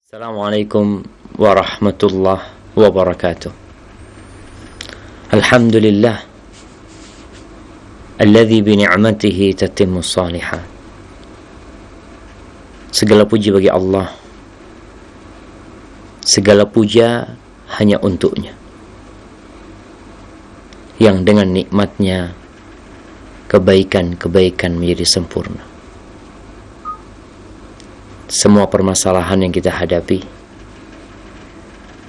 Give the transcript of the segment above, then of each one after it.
Assalamualaikum warahmatullahi wabarakatuh. Alhamdulillah alladzi bi ni'matihi tatimmu shalihat. Segala puji bagi Allah. Segala puja hanya untuknya, yang dengan nikmatnya kebaikan-kebaikan menjadi sempurna. Semua permasalahan yang kita hadapi,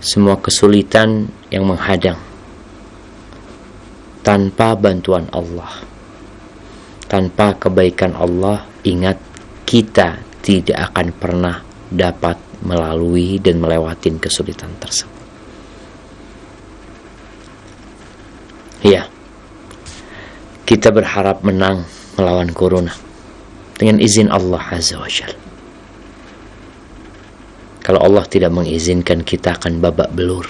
semua kesulitan yang menghadang, tanpa bantuan Allah, tanpa kebaikan Allah, ingat, kita tidak akan pernah dapat melalui dan melewati kesulitan tersebut. Ya, kita berharap menang melawan corona dengan izin Allah Azza wa Jalla. Kalau Allah tidak mengizinkan, kita akan babak belur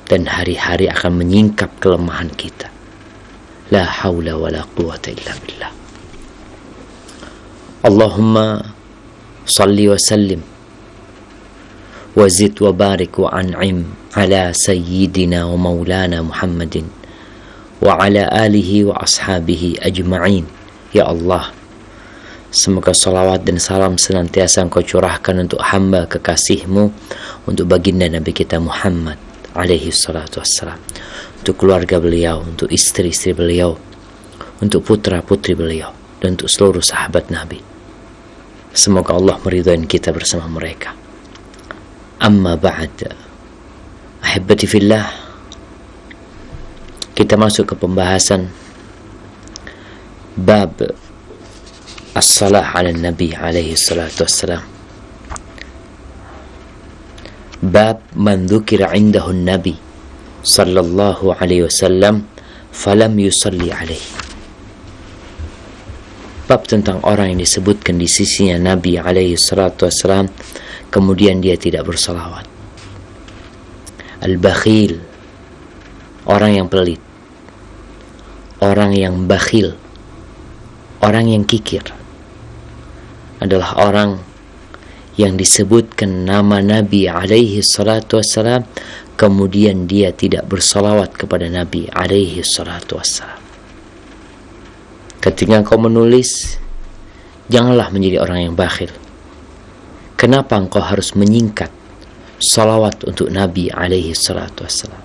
dan hari-hari akan menyingkap kelemahan kita. La haula wa la quwata illa billah. Allahumma salli wa sallim wa zid wa barik wa an'im ala sayyidina wa maulana Muhammadin wa ala alihi wa ashabihi ajma'in. Ya Allah, semoga salawat dan salam senantiasa Engkau curahkan untuk hamba kekasih-Mu, untuk baginda Nabi kita Muhammad alaihi salatu wassalam, untuk keluarga beliau, untuk istri-istri beliau, untuk putra-putri beliau, dan untuk seluruh sahabat Nabi. Semoga Allah meridhai kita bersama mereka. Amma ba'd, ahibbati fillah, kita masuk ke pembahasan bab as-salah ala Nabi alaihi salatu wassalam. Bab man dzukira indahu Nabi sallallahu alaihi wasallam falam yusalli alaihi. Bab tentang orang yang disebutkan di sisinya Nabi alaihi salatu wassalam, kemudian dia tidak bersalawat. Al-bakhil, orang yang pelit, orang yang bakhil, orang yang kikir, adalah orang yang disebutkan nama Nabi alaihi salatu wassalam, kemudian dia tidak bersalawat kepada Nabi alaihi salatu wassalam. Ketika engkau menulis, janganlah menjadi orang yang bakhil. Kenapa engkau harus menyingkat salawat untuk Nabi alaihi salatu wassalam?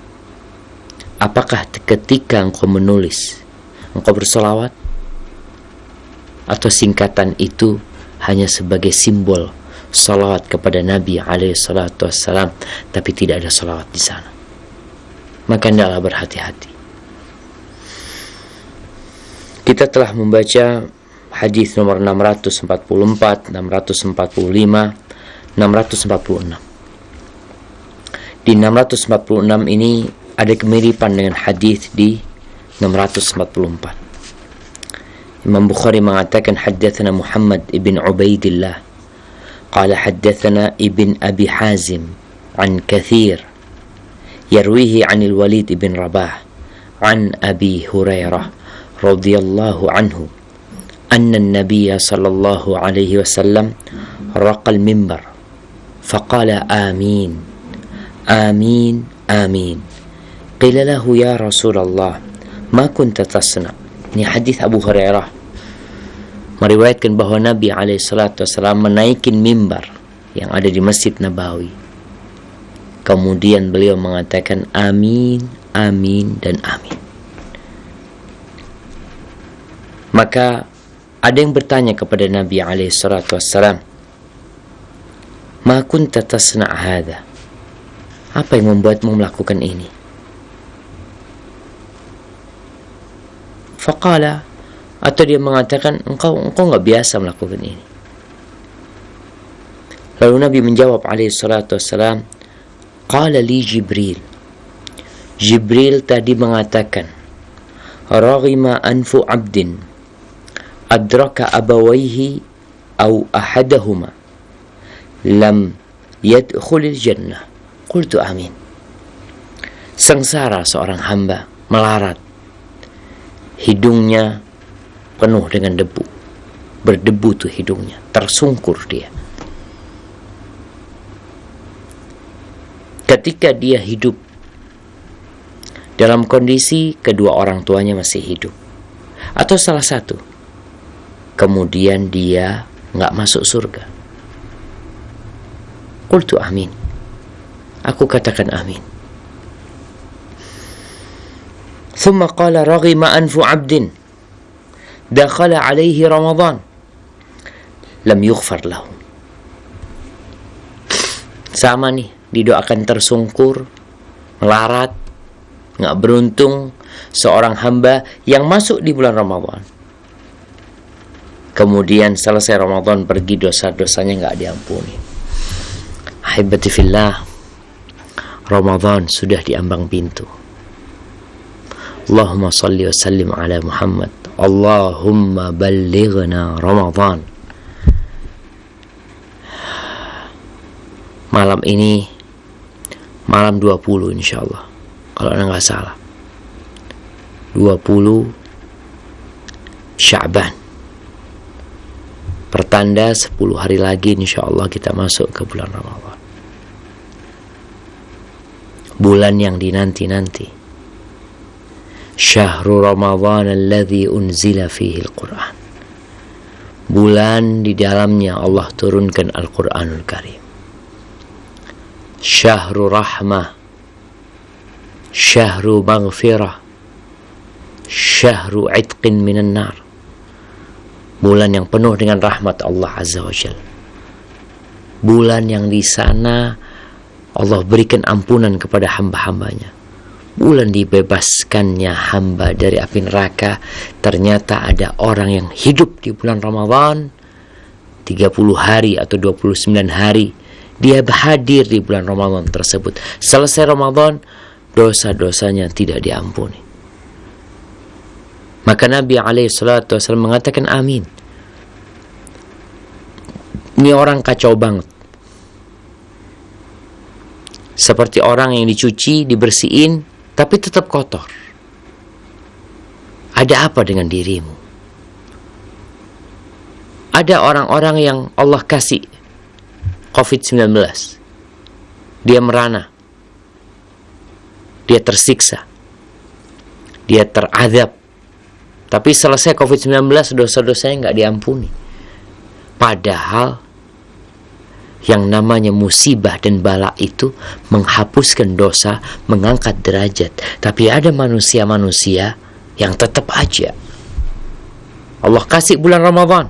Apakah ketika engkau menulis, engkau bersalawat? Atau singkatan itu hanya sebagai simbol salawat kepada Nabi alaihi salatu wassalam, tapi tidak ada salawat di sana? Maka hendaklah berhati-hati. Kita telah membaca hadis nomor 644, 645, 646. Di 646 ini ada kemiripan dengan hadis di 644. Imam Bukhari mengatakan haddatsana Muhammad ibn Ubaidillah qala haddatsana ibn Abi Hazim an Kathir yarwihi an al-Walid ibn Rabah an Abi Hurairah radhiyallahu anhu anna an-nabiy sallallahu alaihi wasallam raqa al-minbar faqala amin amin amin qila lahu ya Rasulullah ma kunta tasna. Ini hadis Abu Hurairah meriwayatkan bahwa Nabi alaihissalam menaikin mimbar yang ada di Masjid Nabawi. Kemudian beliau mengatakan amin, amin, dan amin. Maka ada yang bertanya kepada Nabi alaihissalam, ma kunta tasna' hadha? Apa yang membuatmu melakukan ini? Faqala, atau dia mengatakan engkau enggak biasa melakukan ini. Lalu Nabi menjawab alaihi salatu wassalam, qala li Jibril. Jibril tadi mengatakan, raghima anfu abdin adraka abawaihi au ahadahuma lam yadkhulil jannah. Qultu amin. Sengsara seorang hamba, melarat, hidungnya penuh dengan debu, berdebu tuh hidungnya, tersungkur dia. ketika dia hidup dalam kondisi kedua orang tuanya masih hidup, atau salah satu, kemudian dia nggak masuk surga. Qultu amin. Aku katakan amin. Thumma qala raghima anfu abdin dakhala alaihi Ramadan lam yughfar lahu. Sama nih, didoakan tersungkur, melarat, nggak beruntung seorang hamba yang masuk di bulan Ramadan. Kemudian selesai Ramadan pergi, dosa-dosanya nggak diampuni. Ahibati fillah, Ramadan sudah di ambang pintu. Allahumma salli wa sallim ala Muhammad. Allahumma ballighna Ramadan. Malam ini malam 20 insyaallah, kalau anda nggak salah, 20 Sya'ban, pertanda 10 hari lagi insyaallah kita masuk ke bulan Ramadan, bulan yang dinanti-nanti. Syahrul Ramadan alladzi unzila fihi al-Quran, bulan di dalamnya Allah turunkan Al-Quranul Karim. Syahrul rahmah, syahrul maghfirah, syahrul itqin minan nar, bulan yang penuh dengan rahmat Allah Azza wa Jalla, bulan yang di sana Allah berikan ampunan kepada hamba-hambanya, bulan dibebaskannya hamba dari api neraka. Ternyata ada orang yang hidup di bulan Ramadan 30 hari atau 29 hari, dia hadir di bulan Ramadan tersebut. Selesai Ramadan, dosa-dosanya tidak diampuni. Maka Nabi SAW mengatakan amin. Ini orang kacau banget. Seperti orang yang dicuci, dibersihin, tapi tetap kotor. Ada apa dengan dirimu? Ada orang-orang yang Allah kasih COVID-19. Dia merana, dia tersiksa, dia teradab, tapi selesai COVID-19 dosa-dosanya nggak diampuni. Padahal yang namanya musibah dan bala itu menghapuskan dosa, mengangkat derajat. Tapi ada manusia-manusia yang tetap aja Allah kasih bulan Ramadan.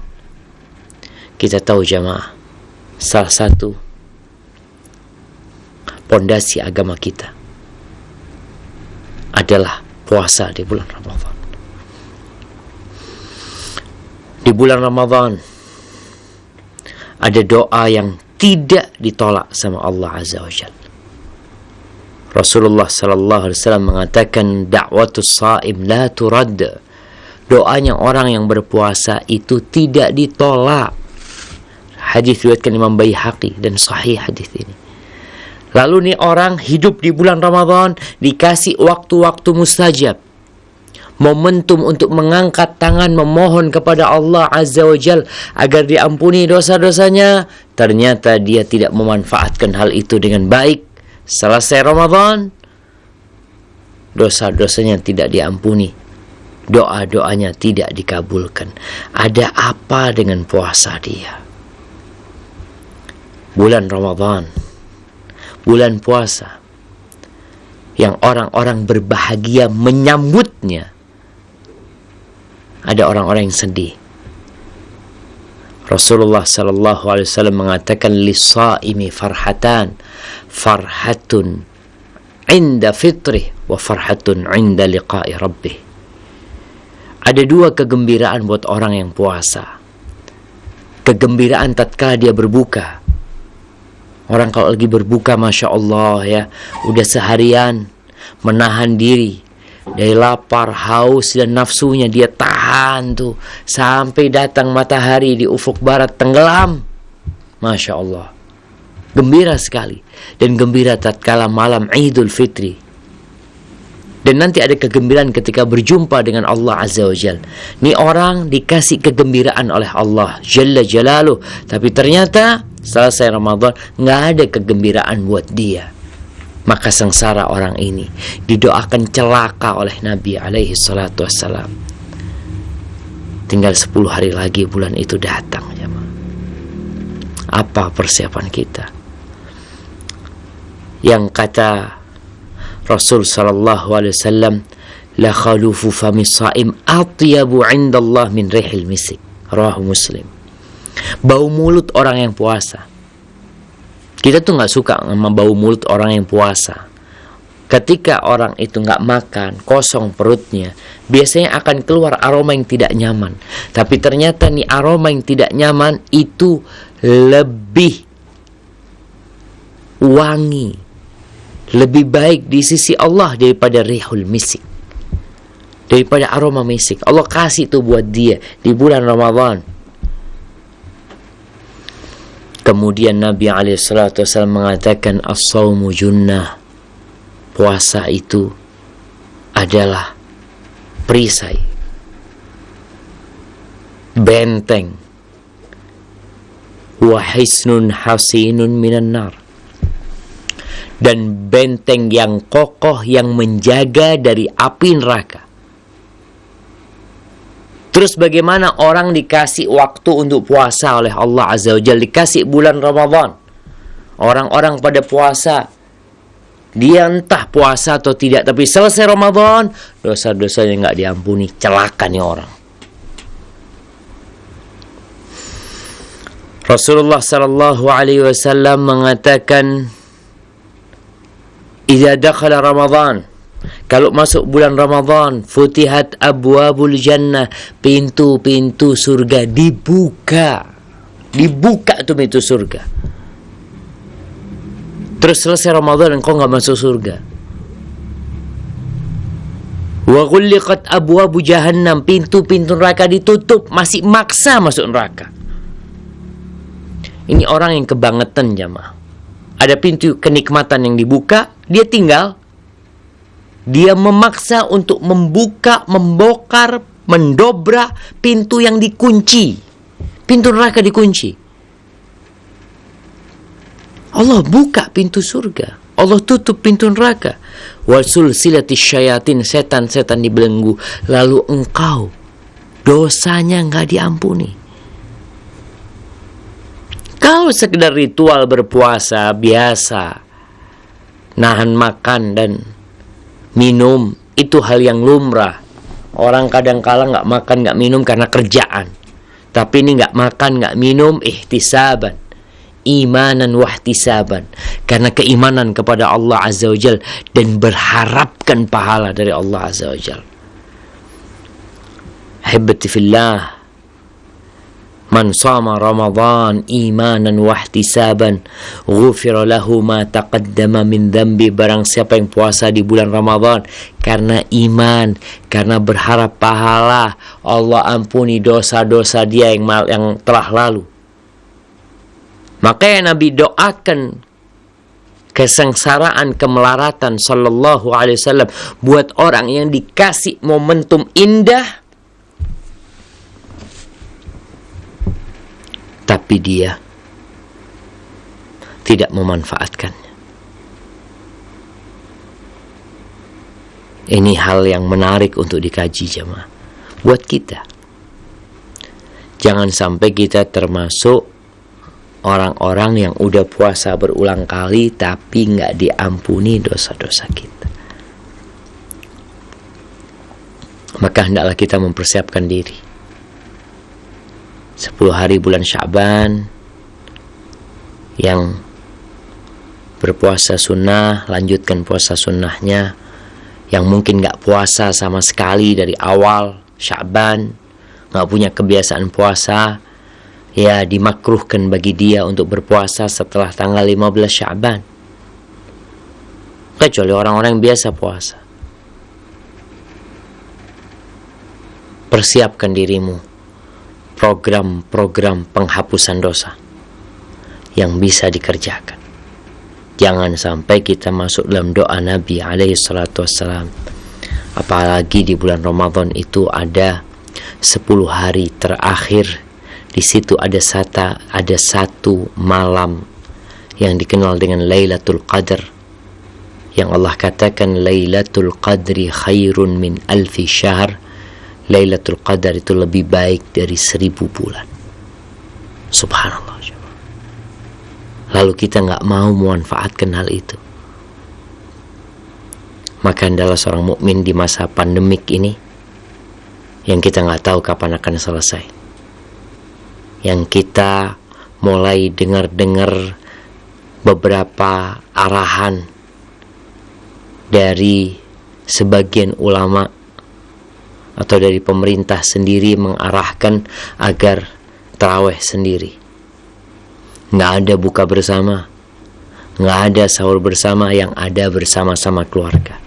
Kita tahu jamaah, salah satu pondasi agama kita adalah puasa di bulan Ramadan. Di bulan Ramadan ada doa yang tidak ditolak sama Allah Azza wa Jalla. Rasulullah sallallahu alaihi wasallam mengatakan da'watus shaim la turad. Doanya orang yang berpuasa itu tidak ditolak. Hadis riwayatkan Imam Baihaqi dan sahih hadis ini. Lalu nih orang hidup di bulan Ramadan dikasih waktu-waktu mustajab, momentum untuk mengangkat tangan memohon kepada Allah Azza wa Jal agar diampuni dosa-dosanya. Ternyata dia tidak memanfaatkan hal itu dengan baik. Selesai Ramadan, dosa-dosanya tidak diampuni, doa-doanya tidak dikabulkan. Ada apa dengan puasa dia? Bulan Ramadan, bulan puasa yang orang-orang berbahagia menyambutnya, ada orang-orang yang sedih. Rasulullah sallallahu alaihi wasallam mengatakan lis-shaimi farhatan, farhatun inda fitrih wa farhatun inda liqa'i rabbih. Ada dua kegembiraan buat orang yang puasa. Kegembiraan tatkala dia berbuka. Orang kalau lagi berbuka, Masya Allah ya, udah seharian menahan diri dari lapar, haus, dan nafsunya. Dia tahan tuh sampai datang matahari di ufuk barat tenggelam. Masya Allah, gembira sekali. Dan gembira tatkala malam Idul Fitri. Dan nanti ada kegembiraan ketika berjumpa dengan Allah Azza wa Jal. Ini orang dikasih kegembiraan oleh Allah Jalla Jalaluh, tapi ternyata selesai Ramadan nggak ada kegembiraan buat dia. maka sengsara orang ini. Didoakan celaka oleh Nabi alaihi salatu wassalam. Tinggal 10 hari lagi bulan itu datang. Apa persiapan kita? Yang kata Rasul sallallahu alaihi wasallam, la khalufu fami shaim atyabu 'indallah min rihil misik. Rawahu Muslim. Bau mulut orang yang puasa. Kita tuh nggak suka sama bau mulut orang yang puasa. Ketika orang itu nggak makan, kosong perutnya, biasanya akan keluar aroma yang tidak nyaman. Tapi ternyata nih aroma yang tidak nyaman itu lebih wangi, lebih baik di sisi Allah daripada rihul misik, daripada aroma misik. Allah kasih itu buat dia di bulan Ramadan. Kemudian Nabi alaihissalatu wassalam mengatakan, as-sawmu junnah. Puasa itu adalah perisai, benteng, wa hisnun hasinun minan nar, dan benteng yang kokoh yang menjaga dari api neraka. Terus bagaimana orang dikasih waktu untuk puasa oleh Allah Azza wa Jalla, dikasih bulan Ramadan. Orang-orang pada puasa, dia entah puasa atau tidak, tapi selesai Ramadan dosa-dosanya nggak diampuni. Celaka nih orang. Rasulullah sallallahu alaihi wasallam mengatakan, idza dakhala Ramadan, kalau masuk bulan Ramadan, futihat abwabul jannah, pintu-pintu surga dibuka. Dibuka tuh pintu surga. Terus selesai Ramadan engkau nggak masuk surga. Wa ghulliqat abwabu jahannam, pintu-pintu neraka ditutup, masih maksa masuk neraka. Ini orang yang kebangetan jamaah. Ada pintu kenikmatan yang dibuka, dia tinggal. Dia memaksa untuk membuka, membongkar, mendobrak pintu yang dikunci. Pintu neraka dikunci. Allah buka pintu surga, Allah tutup pintu neraka. Wa sulsilatis syayatin, setan-setan dibelenggu. Lalu engkau dosanya nggak diampuni. Kalau sekedar ritual berpuasa biasa, nahan makan dan minum, itu hal yang lumrah. Orang kadang-kala nggak makan nggak minum karena kerjaan. Tapi ini nggak makan nggak minum ihtisaban, imanan wahtisaban, karena keimanan kepada Allah Azza wa Jal dan berharapkan pahala dari Allah Azza wa Jal. Hibbati fillah, man sama Ramadan imanan wahtisaban ghufira lahu ma taqaddama min dhanbi. Barang siapa yang puasa di bulan Ramadan karena iman, karena berharap pahala, Allah ampuni dosa-dosa dia yang telah lalu. Makanya Nabi doakan kesengsaraan, kemelaratan sallallahu alaihi wasallam buat orang yang dikasih momentum indah tapi dia tidak memanfaatkannya. Ini hal yang menarik untuk dikaji jemaah buat kita. Jangan sampai kita termasuk orang-orang yang udah puasa berulang kali tapi nggak diampuni dosa-dosa kita. Maka hendaklah kita mempersiapkan diri. 10 hari bulan Sya'ban yang berpuasa sunnah, lanjutkan puasa sunnahnya. Yang mungkin nggak puasa sama sekali dari awal Sya'ban, nggak punya kebiasaan puasa, ya dimakruhkan bagi dia untuk berpuasa setelah tanggal 15 Sya'ban. Kecuali orang-orang yang biasa puasa. Persiapkan dirimu program-program penghapusan dosa yang bisa dikerjakan. Jangan sampai kita masuk dalam doa Nabi alaihi salatu wassalam. Apalagi di bulan Ramadan itu ada 10 hari terakhir. Di situ ada satu malam yang dikenal dengan Lailatul Qadar. yang Allah katakan Lailatul Qadri khairun min alfi syahr. Lailatul Qadar itu lebih baik dari 1000 bulan. Subhanallah. Lalu kita nggak mau memanfaatkan hal itu. Maka adalah seorang mukmin di masa pandemik ini yang kita nggak tahu kapan akan selesai. Yang kita mulai dengar-dengar beberapa arahan dari sebagian ulama atau dari pemerintah sendiri mengarahkan agar tarawih sendiri. Nggak ada buka bersama, nggak ada sahur bersama, yang ada bersama-sama keluarga.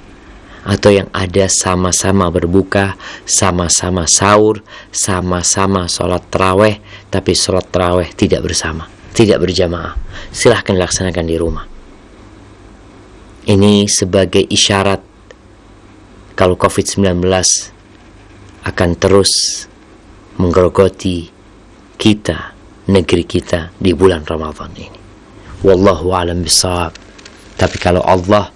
Atau yang ada sama-sama berbuka, sama-sama sahur, sama-sama sholat tarawih, tapi sholat tarawih tidak bersama, tidak berjamaah. Silahkan laksanakan di rumah. Ini sebagai isyarat kalau COVID-19 akan terus menggerogoti kita, negeri kita di bulan Ramadan ini. Wallahu a'lam bishawab. Tapi kalau Allah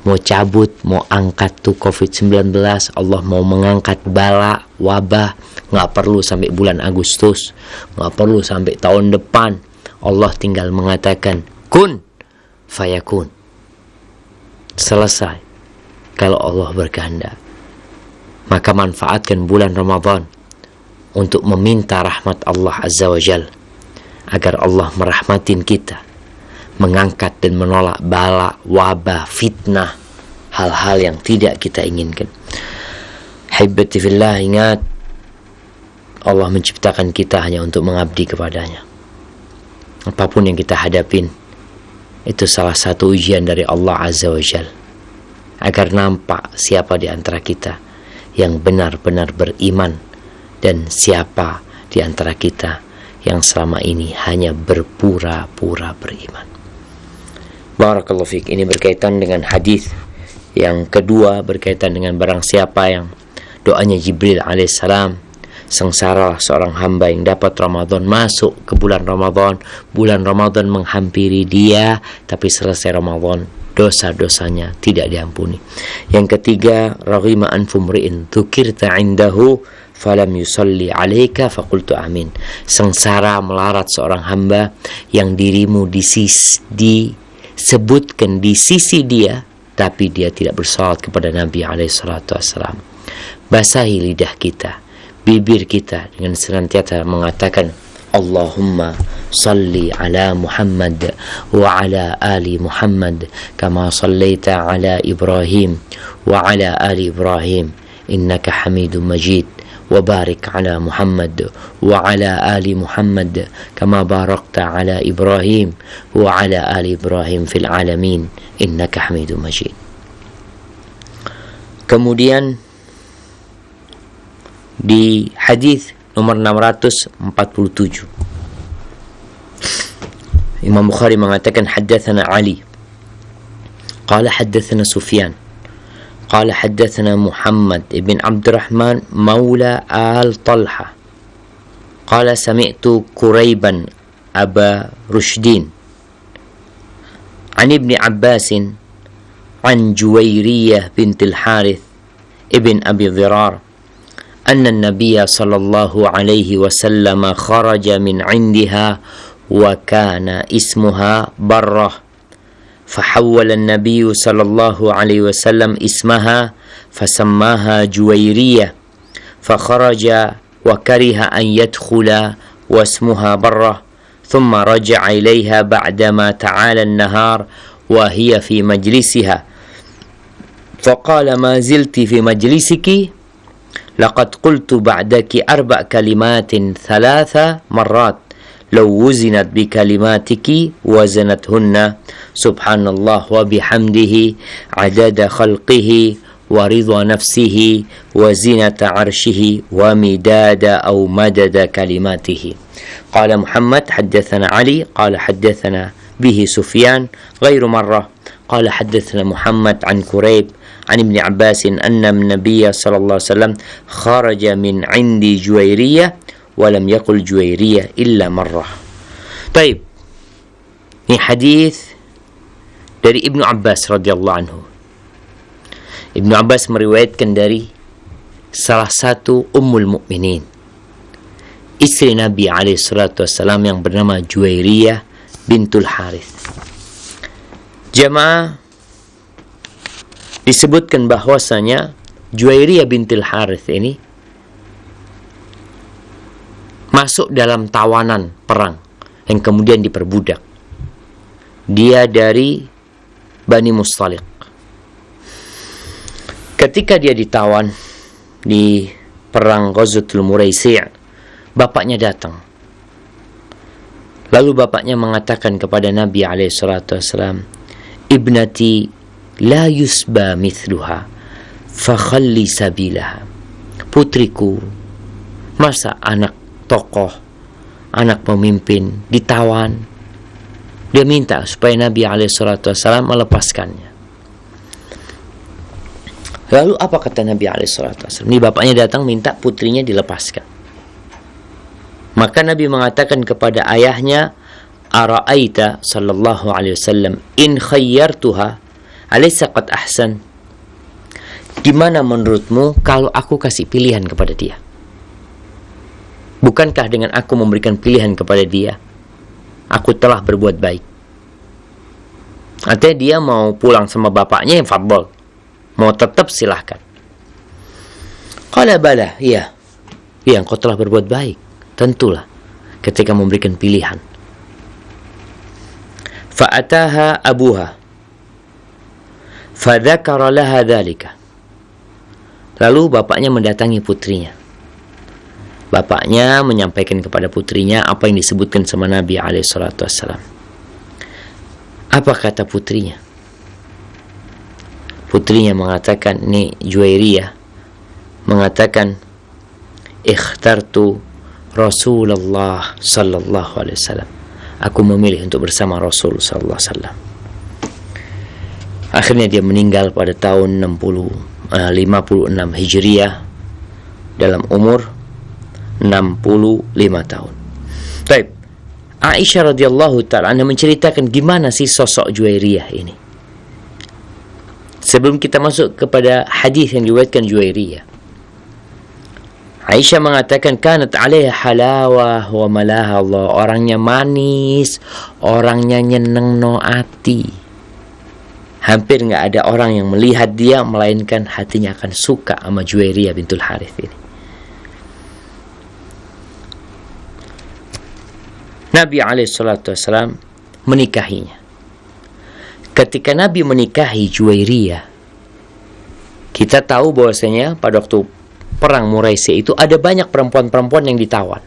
mau cabut, mau angkat tuh COVID-19, Allah mau mengangkat bala, wabah, nggak perlu sampai bulan Agustus, nggak perlu sampai tahun depan. Allah tinggal mengatakan kun fayakun. Selesai. Kalau Allah berkehendak. Maka manfaatkan bulan Ramadan untuk meminta rahmat Allah Azza wa Jal, agar Allah merahmatin kita, mengangkat dan menolak bala, wabah, fitnah, hal-hal yang tidak kita inginkan. Haibati fillah, ingat, Allah menciptakan kita hanya untuk mengabdi kepadanya. Apapun yang kita hadapin, itu salah satu ujian dari Allah Azza wa Jal, agar nampak siapa di antara kita yang benar-benar beriman dan siapa di antara kita yang selama ini hanya berpura-pura beriman. Barakallahu fiik. Ini berkaitan dengan hadis yang kedua, berkaitan dengan barang siapa yang doanya Jibril alaihissalam, sengsaralah seorang hamba yang dapat Ramadan, masuk ke bulan Ramadan menghampiri dia, tapi selesai Ramadan dosa-dosanya tidak diampuni. Yang ketiga, raghima anfumri'in dzukirta indahu falam yusalli alaika faqultu amin. Sengsara melarat seorang hamba yang dirimu disebutkan di sisi dia, tapi dia tidak bersalat kepada Nabi alaihissalam. Basahi lidah kita, bibir kita dengan senantiasa mengatakan Allahumma salli ala Muhammad wa ala ali Muhammad kama sallaita ala Ibrahim wa ala ali Ibrahim innaka Hamidum Majid wa barik ala Muhammad wa ala ali Muhammad kama barakta ala Ibrahim wa ala ali Ibrahim fil alamin innaka Hamidum Majid. Kemudian di hadis nomor 647, Imam Bukhari mengatakan haddatsana Ali qala haddatsana Sufyan qala haddatsana Muhammad ibn Abdurrahman maula al Talha qala sami'tu Quraiban Aba Rushdin an Ibn Abbas an Juwairiyah bint al-Harith ibn Abi Dhirar أن النبي صلى الله عليه وسلم خرج من عندها وكان اسمها برة فحول النبي صلى الله عليه وسلم اسمها فسماها جويرية فخرج وكره أن يدخل واسمها برة ثم رجع إليها بعدما تعالى النهار وهي في مجلسها فقال ما زلت في مجلسك لقد قلت بعدك 4 كلمات 3 مرات لو وزنت بكلماتك وزنتهن سبحان الله وبحمده عدد خلقه ورضا نفسه وزنة عرشه ومداد أو مدد كلماته. قال محمد حدثنا علي قال حدثنا به سفيان غير مرة قال حدثنا محمد عن كريب عن ابن عباس أن النبي صلى الله عليه وسلم خرج من عندي جويرية ولم يقل جويرية إلا مرة. طيب, ini hadis dari Ibnu Abbas radhiyallahu anhu. Ibnu Abbas meriwayatkan dari salah satu ummul mukminin, istri Nabi alaihi salatu wassalam yang bernama Juwairiyah bintul Harith. Jamaah, disebutkan bahwasanya Juwairiyah bintul Harith ini masuk dalam tawanan perang yang kemudian diperbudak. Dia dari Bani Mustaliq. Ketika dia ditawan di perang Ghazwatul Muraisi', bapaknya datang. Lalu bapaknya mengatakan kepada Nabi alaihi salatu wasallam, "Ibnati la yusba mithluha, fakhalli sabilaha." Putriku, masa anak tokoh, anak pemimpin ditawan? Dia minta supaya Nabi alaihi salatu wasallam melepaskannya. Lalu apa kata Nabi alaihi salatu wasallam? Ini bapaknya datang minta putrinya dilepaskan. Maka Nabi mengatakan kepada ayahnya, "Ara'aita sallallahu alaihi wasallam in khayyartuha alaysa qad ahsan?" Gimana menurutmu kalau aku kasih pilihan kepada dia? Bukankah dengan aku memberikan pilihan kepada dia, aku telah berbuat baik? Artinya dia mau pulang sama bapaknya, yang fadl. Mau tetap silahkan. Qala bala, iya. Iya, engkau telah berbuat baik. Tentulah ketika memberikan pilihan. Fa'ataha abuha fadzakara laha dzalika. Lalu bapaknya mendatangi putrinya. Bapaknya menyampaikan kepada putrinya apa yang disebutkan sama Nabi alaihi salatu wassalam. Apa kata putrinya? Putrinya mengatakan, ini Juwairiyah mengatakan, "Ikhtartu Rasulullah sallallahu alaihi wasallam." Aku memilih untuk bersama Rasul sallallahu alaihi wasallam. Akhirnya dia meninggal pada tahun 56 Hijriah dalam umur 65 tahun. Baik. Aisyah radhiyallahu ta'ala anha menceritakan gimana sih sosok Juwairiyah ini. Sebelum kita masuk kepada hadis yang diriwayatkan Juwairiyah, Aisyah mengatakan, kanat 'alaiha halawah wa malaha Allah. Orangnya manis, orangnya nyeneng no ati. Hampir enggak ada orang yang melihat dia melainkan hatinya akan suka sama Juwairiyah bintul Harith ini. Nabi alaihi salatu wasallam menikahinya. Ketika Nabi menikahi Juwairiyah, kita tahu bahwasanya pada waktu perang Muraisi itu ada banyak perempuan-perempuan yang ditawan.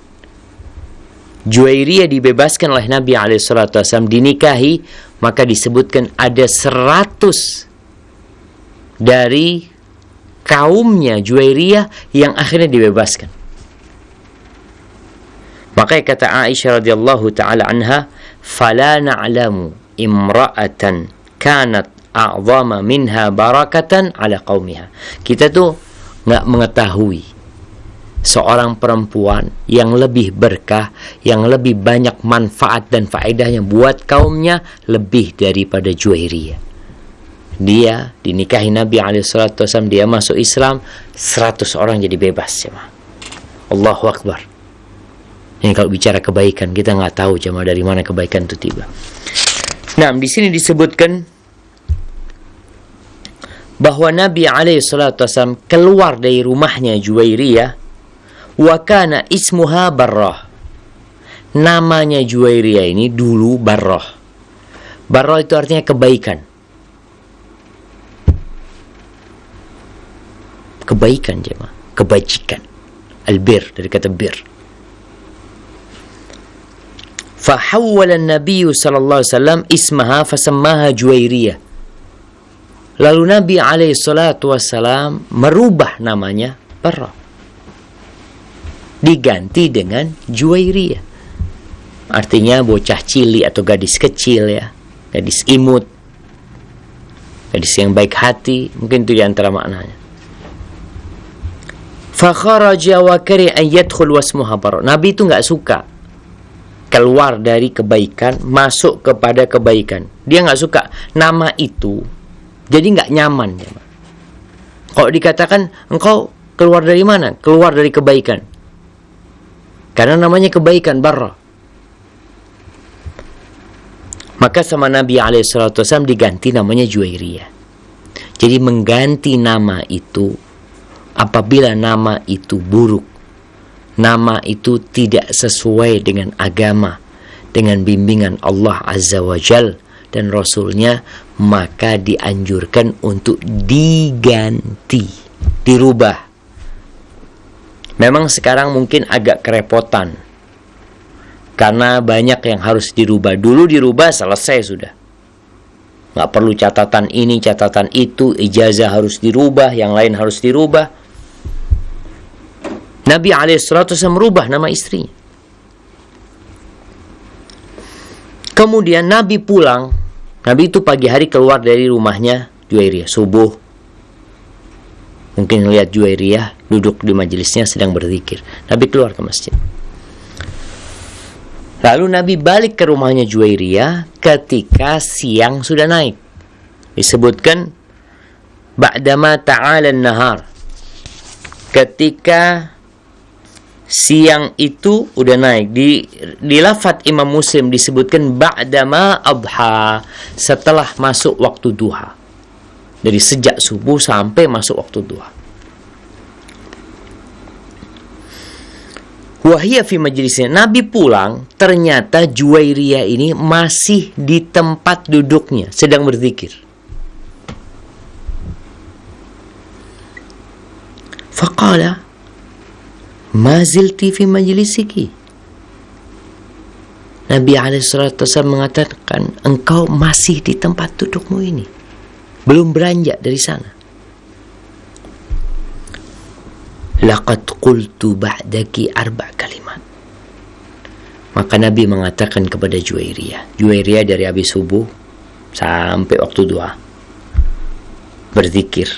Juwairiyah dibebaskan oleh Nabi alaihi salatu wasallam, dinikahi, maka disebutkan ada 100 dari kaumnya Juwairiyah yang akhirnya dibebaskan. Maka kata Aisyah radhiyallahu taala anha, "Fala na'lamu imra'atan kanat a'zama minha barakatan ala qaumiha." Kita tuh nggak mengetahui seorang perempuan yang lebih berkah, yang lebih banyak manfaat dan faedahnya buat kaumnya lebih daripada Juwairiyah. Dia dinikahi Nabi alaihissalatu wasallam, dia masuk Islam, 100 orang jadi bebas, jemaah. Allahu Akbar. Ini kalau bicara kebaikan, kita nggak tahu jemaah dari mana kebaikan itu tiba. Nah, di sini disebutkan bahwa Nabi alaihissalatu wasallam keluar dari rumahnya Juwairiyah, wa kana ismuha Barrah. Namanya Juwairiyah ini dulu Barrah. Barrah itu artinya kebaikan. Kebaikan jemaah, kebajikan. Albir dari kata bir. Fahawwala an-nabiy sallallahu alaihi wasallam ismaha fasammaha Juwairiyah. Lalu Nabi alaihi salatu wasallam merubah namanya Barrah, diganti dengan Juwairiyah. Artinya bocah cili atau gadis kecil, ya, gadis imut, gadis yang baik hati, mungkin itu di antara maknanya. Fa kharaja wa kari an yadkhul wasmuha Barrah. Nabi itu enggak suka keluar dari kebaikan, masuk kepada kebaikan. Dia nggak suka nama itu, jadi nggak nyaman. Kalau dikatakan engkau keluar dari mana? Keluar dari kebaikan. Karena namanya kebaikan, barra. Maka sama Nabi SAW diganti namanya Juwairiyah. Jadi mengganti nama itu apabila nama itu buruk, nama itu tidak sesuai dengan agama, dengan bimbingan Allah Azza wa Jal dan Rasulnya, maka dianjurkan untuk diganti, dirubah. Memang sekarang mungkin agak kerepotan karena banyak yang harus dirubah. Dulu dirubah selesai sudah, nggak perlu catatan ini, catatan itu, ijazah harus dirubah, yang lain harus dirubah. Nabi SAW merubah nama istrinya. Kemudian Nabi pulang. Nabi itu pagi hari keluar dari rumahnya Juwairiyah, subuh. Mungkin lihat Juwairiyah duduk di majelisnya sedang berzikir. Nabi keluar ke masjid. Lalu Nabi balik ke rumahnya Juwairiyah ketika siang sudah naik. Disebutkan ba'dama ta'ala an-nahar. Ketika siang itu udah naik. Di lafaz Imam Muslim disebutkan ba'dama adha, setelah masuk waktu duha. Dari sejak subuh sampai masuk waktu duha. Wahia fi majlisnya. Nabi pulang, ternyata Juwairiyah ini masih di tempat duduknya, sedang berzikir. Faqala ma zilti fi majlisiki. Nabi SAW mengatakan, engkau masih di tempat dudukmu ini, belum beranjak dari sana. Laqad qultu ba'daki 4 kalimat. Maka Nabi mengatakan kepada Juwairiyah dari habis subuh sampai waktu duha berzikir,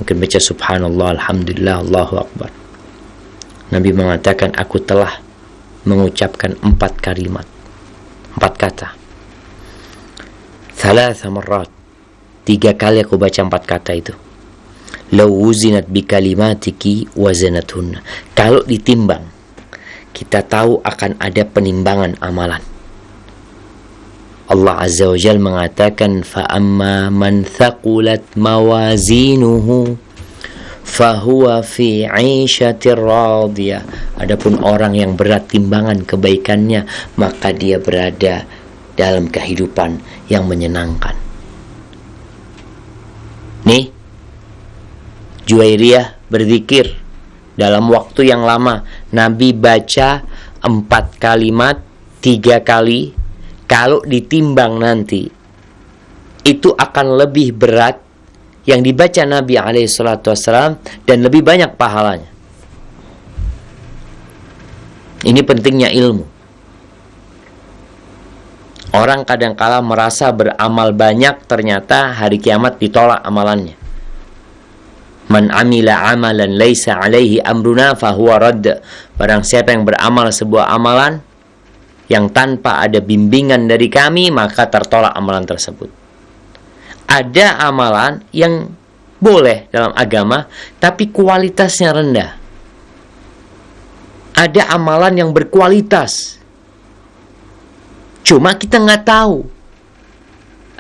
mungkin baca subhanallah, alhamdulillah, Allahu akbar. Nabi mengatakan, aku telah mengucapkan 4 kalimat, 4 kata. 3 marrat, 3 kali aku baca 4 kata itu. Law wuzinat bi kalimatiki wazanathunna. Kalau ditimbang, kita tahu akan ada penimbangan amalan. Allah Azza wa Jalla mengatakan, fa amma man thaqulat mawazinuhu fahuwa fi 'ishatir radiyah. Adapun orang yang berat timbangan kebaikannya, maka dia berada dalam kehidupan yang menyenangkan. Nih, Juwairiyah berzikir dalam waktu yang lama. Nabi baca 4 kalimat 3 kali. Kalau ditimbang nanti, itu akan lebih berat yang dibaca Nabi SAW dan lebih banyak pahalanya. Ini pentingnya ilmu. Orang kadang-kala merasa beramal banyak, ternyata hari kiamat ditolak amalannya. Man amila amalan laisa alaihi amruna fahuwa radd. Barang siapa yang beramal sebuah amalan yang tanpa ada bimbingan dari kami, maka tertolak amalan tersebut. Ada amalan yang boleh dalam agama, tapi kualitasnya rendah. Ada amalan yang berkualitas, cuma kita nggak tahu.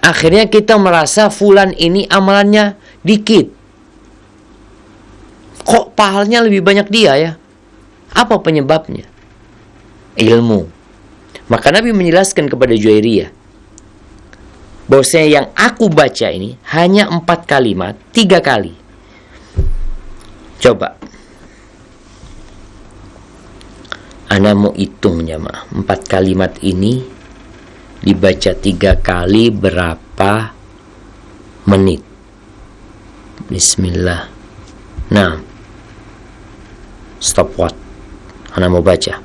Akhirnya kita merasa fulan ini amalannya dikit. Kok pahalanya lebih banyak dia ya? Apa penyebabnya? Ilmu. Maka Nabi menjelaskan kepada Juwairiyah, bahwasanya yang aku baca ini hanya 4 kalimat 3 kali. Coba Ana mau hitung jamaah, 4 kalimat ini dibaca 3 kali berapa menit? Bismillah. Nah, stopwatch. Ana mau baca.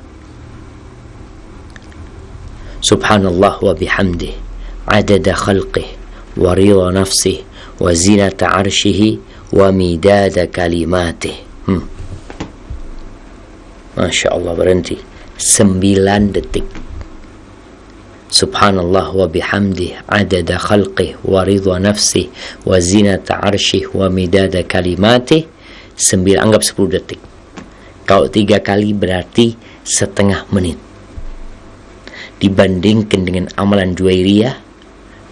Subhanallah wa bihamdih, adada khalqih, wa ridha nafsih, wa zinata arshihi, wa midada kalimatih. Masya Allah, berhenti. 9 detik. Subhanallah wa bihamdih adada khalqih wa ridha nafsih wa zinata arshih wa midada kalimatih. 9, anggap 10 detik. Kalau 3 kali berarti setengah menit. Dibandingkan dengan amalan Juwairiyah,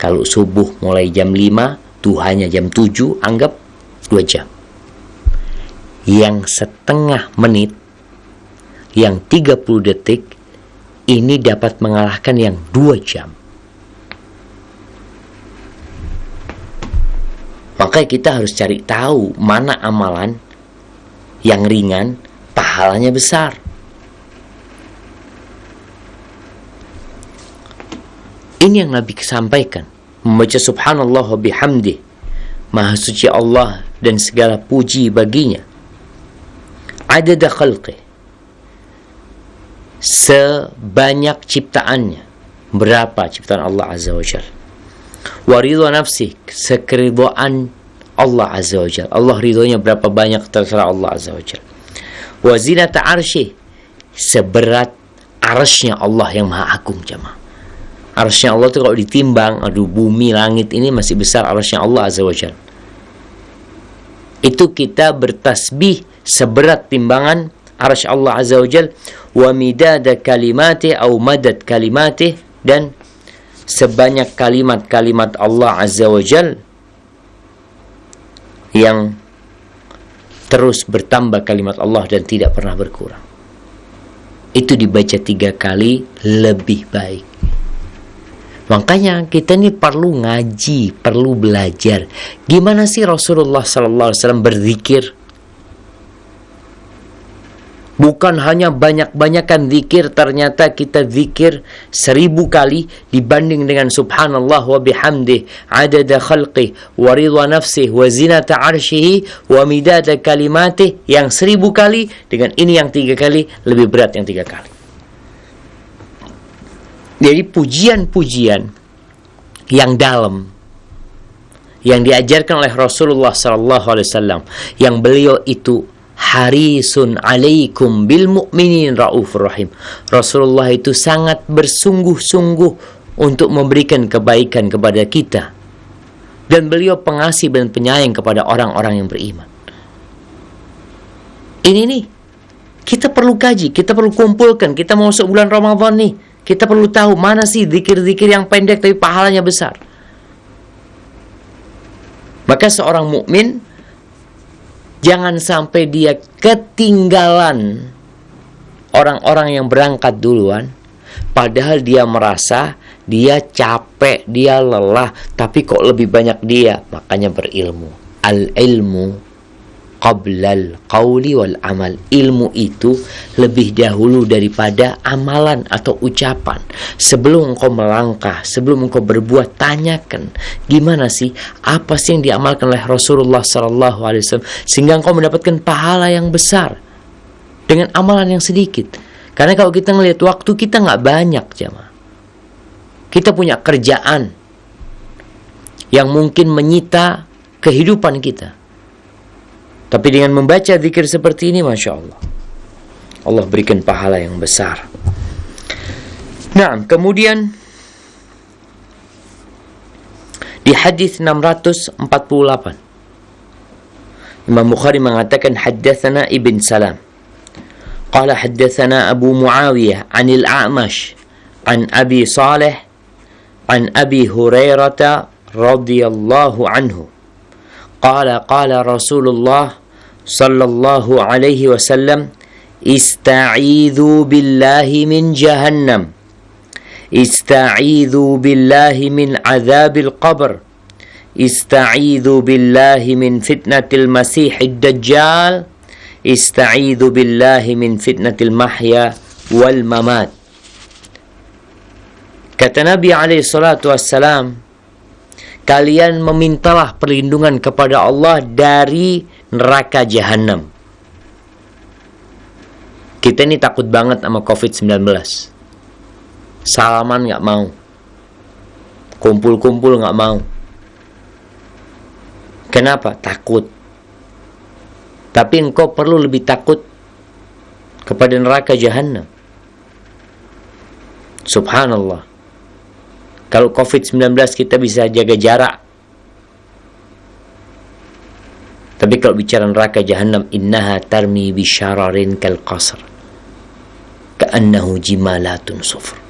kalau subuh mulai jam 5, duhanya jam 7, anggap 2 jam. Yang setengah menit, yang 30 detik, ini dapat mengalahkan yang 2 jam. Maka kita harus cari tahu mana amalan yang ringan, pahalanya besar. Ini yang Nabi sampaikan. Membaca subhanallah wa bihamdih, maha suci Allah dan segala puji baginya. Adada khalqih, sebanyak ciptaannya. Berapa ciptaan Allah Azza wa Jalla. Wa ridha nafsih, sekeridhaan Allah Azza wa Jalla. Allah ridhonya berapa banyak terserah Allah Azza wa Jalla. Wa zinata arsyih, seberat arsy-Nya Allah yang maha agung jemaah. Arsy-Nya Allah itu kalau ditimbang, aduh bumi langit ini masih besar arsy-Nya Allah Azza wa Jalla. Itu kita bertasbih seberat timbangan arsy Allah Azza wa Jalla. Wa midada kalimatih au madad kalimatih, dan sebanyak kalimat-kalimat Allah Azza wa Jalla yang terus bertambah kalimat Allah dan tidak pernah berkurang. Itu dibaca 3 kali lebih baik. Makanya kita ini perlu ngaji, perlu belajar. Gimana sih Rasulullah SAW berzikir? Bukan hanya banyak-banyakan zikir, ternyata kita zikir 1000 kali dibanding dengan subhanallah wa bihamdih adada khalqih wa ridha nafsih wa zinata arsyih wa midada kalimatih, yang 1000 kali dengan ini yang 3 kali lebih berat yang 3 kali. Jadi pujian-pujian yang dalam yang diajarkan oleh Rasulullah SAW, yang beliau itu harisun alaikum bil mu'minin raufur rahim. Rasulullah itu sangat bersungguh-sungguh untuk memberikan kebaikan kepada kita, dan beliau pengasih dan penyayang kepada orang-orang yang beriman. Ini nih kita perlu kaji, kita perlu kumpulkan. Kita mau masuk bulan Ramadan nih, kita perlu tahu mana sih zikir-zikir yang pendek tapi pahalanya besar. Maka seorang mukmin jangan sampai dia ketinggalan orang-orang yang berangkat duluan, padahal dia merasa dia capek, dia lelah, tapi kok lebih banyak dia. Makanya berilmu. Al-ilmu qablal qawli wal amal. Ilmu itu lebih dahulu daripada amalan atau ucapan. Sebelum engkau melangkah, sebelum engkau berbuat, tanyakan gimana sih, apa sih yang diamalkan oleh Rasulullah SAW sehingga engkau mendapatkan pahala yang besar dengan amalan yang sedikit. Karena kalau kita ngelihat waktu kita nggak banyak jemaah, kita punya kerjaan yang mungkin menyita kehidupan kita. Tapi dengan membaca zikir seperti ini, Masya Allah, Allah berikan pahala yang besar. Nah, kemudian di hadis 648, Imam Bukhari mengatakan, haddatsana Ibn Salam qala haddatsana Abu Muawiyah anil A'mash an Abi Salih an Abi Hurairah radhiyallahu anhu qala qala Rasulullah sallallahu alaihi wasallam, ista'idzu billahi min jahannam, ista'idzu billahi min azabil qabr, ista'idzu billahi min fitnatil masihid dajjal, ista'idzu billahi min fitnatil mahya wal mamat. Kata Nabi alaihi salatu wassalam, kalian memintalah perlindungan kepada Allah dari neraka jahanam. Kita ini takut banget sama COVID-19. Salaman gak mau, kumpul-kumpul gak mau. Kenapa? Takut. Tapi engkau perlu lebih takut kepada neraka jahanam. Subhanallah. Kalau COVID-19 kita bisa jaga jarak. Tapi kalau bicara neraka Jahannam, innaha tarmi bisyararin kal qasr, ka'annahu jimalatun sufr.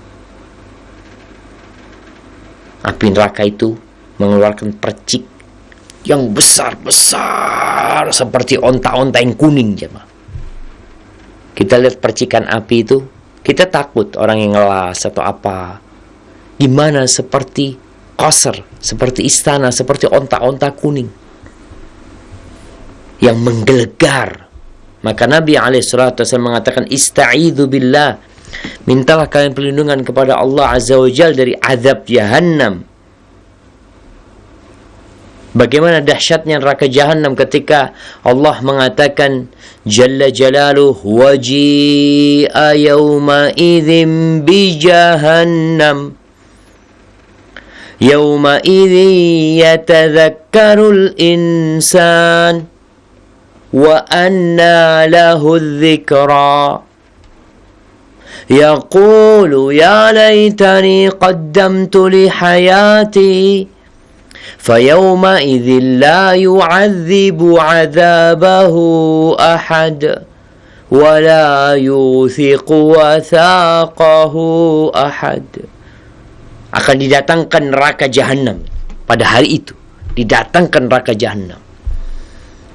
Api neraka itu mengeluarkan percik yang besar-besar seperti onta-onta yang kuning, jemaah. Kita lihat percikan api itu, kita takut orang yang ngelas atau apa. Gimana seperti qasr, seperti istana, seperti onta-onta kuning yang menggelegar. Maka Nabi SAW mengatakan, ista'idhu billah, mintalah kalian perlindungan kepada Allah Azza wa Jalla dari azab Jahannam. Bagaimana dahsyatnya neraka Jahannam ketika Allah mengatakan Jalla Jalaluh, waji'a yawma idzin bi Jahannam yawma idzin yatadhakkarul insan wa anna lahu dzikra yaqulu ya laitani qaddamtu li hayati فَيَوْمَئِذٍ لَا يُعَذِّبُ عَذَابَهُ أَحَدٌ وَلَا يُوثِقُ وَثَاقَهُ أَحَدٌ. Akan didatangkan neraka Jahannam pada hari itu. Didatangkan neraka Jahannam.